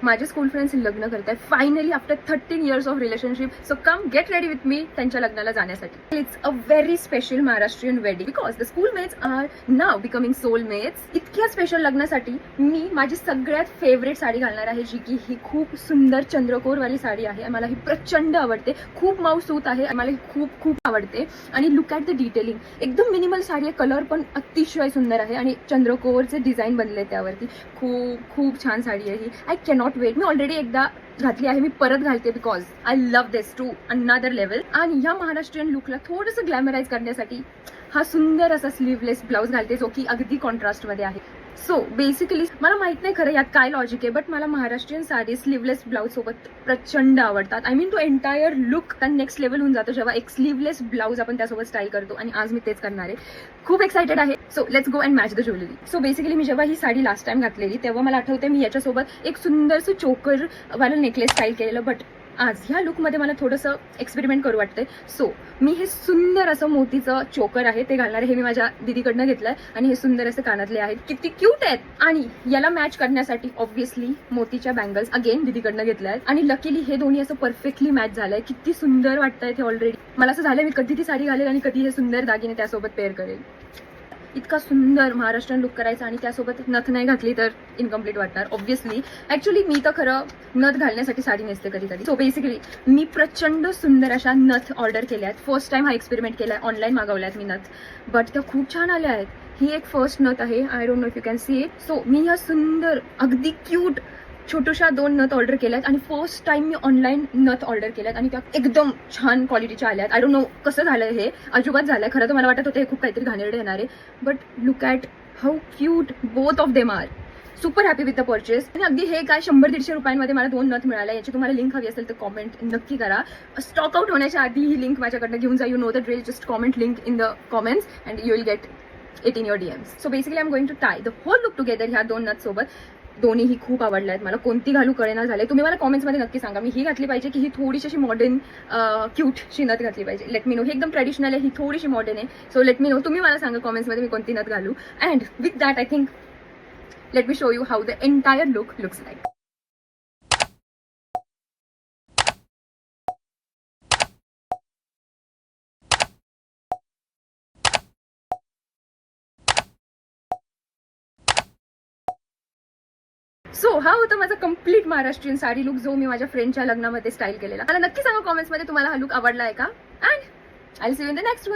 माझे school friends लग्न करत आहेत finally after 13 years of relationship. So come get ready with me त्यांच्या लग्नाला जाण्यासाठी. It's a very special Maharashtrian wedding because the school mates are now becoming soul mates. इतक्या special लग्नासाठी मी माझी सगळ्यात फेवरेट साडी घालणार आहे, जी की ही खूप सुंदर चंद्रकोरवाली साडी आहे. मला ही प्रचंड आवडते, खूप मऊ सूत आहे, मला ही खूप खूप आवडते. आणि लुक ॲट द डिटेलिंग, एकदम मिनिमल साडी आहे, कलर पण अतिशय सुंदर आहे आणि चंद्रकोरचे डिझाईन बनले त्यावरती. खूप खूप छान साडी आहे ही. I cannot wait. मी ऑलरेडी एकदा घातली आहे, मी परत घालते because I love this to another level. आणि या महाराष्ट्रीयन लुकला थोडंसं ग्लॅमराईज करण्यासाठी हा सुंदर असा स्लीवलेस ब्लाऊज घालते, जो की अगदी कॉन्ट्रास्टमध्ये आहे. सो बेसिकली मला माहित नाही खरं यात काय लॉजिक आहे, बट मला महाराष्ट्रीयन साडी स्लीवलेस ब्लाऊज सोबत प्रचंड आवडतात. आय मीन तो एंटायर लुक नेक्स्ट लेवल होऊन जातो जेव्हा एक स्लीवलेस ब्लाऊज आपण त्यासोबत स्टाईल करतो. आणि आज मी तेच करणार आहे. खूप एक्साइटेड आहे. So let's go and match the jewellery. So basically मी जेव्हा ही साडी लास्ट टाइम घातलेली तेव्हा मला आठवते मी याच्यासोबत एक सुंदरसं चोकर वाला नेकलेस स्टाईल केलेलं, बट आज ह्या लुकमध्ये मला थोडंसं एक्सपेरिमेंट करू वाटतंय. सो मी हे सुंदर असं मोतीचं चोकर आहे ते घालणार आहे. हे मी माझ्या दीदीकडनं घेतलंय आणि हे सुंदर असे कानातले आहेत, किती क्यूट आहेत. आणि याला मॅच करण्यासाठी ऑब्व्हियसली मोतीच्या बँगल्स अगेन दीदीकडनं घेतल्या आहेत. आणि लकीली हे दोन्ही असं परफेक्टली मॅच झालंय. किती सुंदर वाटतंय ते ऑलरेडी. मला असं झालंय मी कधी ती साडी घालेल आणि कधी हे सुंदर दागिने त्यासोबत पेअर करेल. इतका सुंदर महाराष्ट्रीयन लुक करायचा आणि त्यासोबत नथ नाही घातली तर इनकम्प्लीट वाटणार ऑब्व्हियसली. ऍक्च्युली मी तर खरं नथ घालण्यासाठी साडी नेसते कधी कधी. सो बेसिकली मी प्रचंड सुंदर अशा नथ ऑर्डर केल्या आहेत. फर्स्ट टाइम हा एक्सपेरिमेंट केलाय, ऑनलाईन मागवल्या आहेत मी नथ, बट त्या खूप छान आल्या आहेत. ही एक फर्स्ट नथ आहे, I don't know if you can see it. So मी ह्या सुंदर अगदी क्यूट छोट्याशा 2 नथ ऑर्डर केल्यात आणि फर्स्ट टाइम मी ऑनलाईन नथ ऑर्डर केल्यात आणि त्या एकदम छान क्वालिटीच्या आल्यात. आय डोंट नो कसं झालंय हे, अजिबात झालंय. खरं तर मला वाटत होतं हे खूप काहीतरी घाणेरडे येणार आहे, but look at how cute both of them are. Super happy with the purchase. आणि अगदी हे काय 100-150 रुपयांमध्ये मला 2 नथ मिळाल्या. याची तुम्हाला लिंक हवी असेल तर कॉमेंट नक्की करा. स्टॉक आउट होण्याच्या आधी ही लिंक माझ्याकडनं घेऊन जा. You know the drill. Just comment link in the comments and you will get it in your DMs. So basically I am going to tie the whole look together ह्या 2 नथ सोबत. दोन्हीही खूप आवडल्या आहेत मला. कोणती घालू कळेना झाले. तुम्ही मला कॉमेंट्समध्ये नक्की सांगा, मी ही घातली पाहिजे की ही थोडीशी अशी मॉडर्न क्यूटशी नथ घातली पाहिजे. Let me know. ही एकदम ट्रेडिशनल आहे, ही थोडीशी मॉडर्न आहे. So let me know. तुम्ही मला सांगा कॉमेंट्समध्ये मी कोणती नथ घालू. And with that I think let me show you how the entire look looks like. So हा होता माझा कम्प्लीट महाराष्ट्रीयन साडी लुक, जो मी माझ्या फ्रेंडच्या लग्नामध्ये स्टाईल केलेला. मला नक्की सांगा कॉमेंट्समध्ये तुम्हाला हा लुक आवडला आहे का. And I will see you in the next one.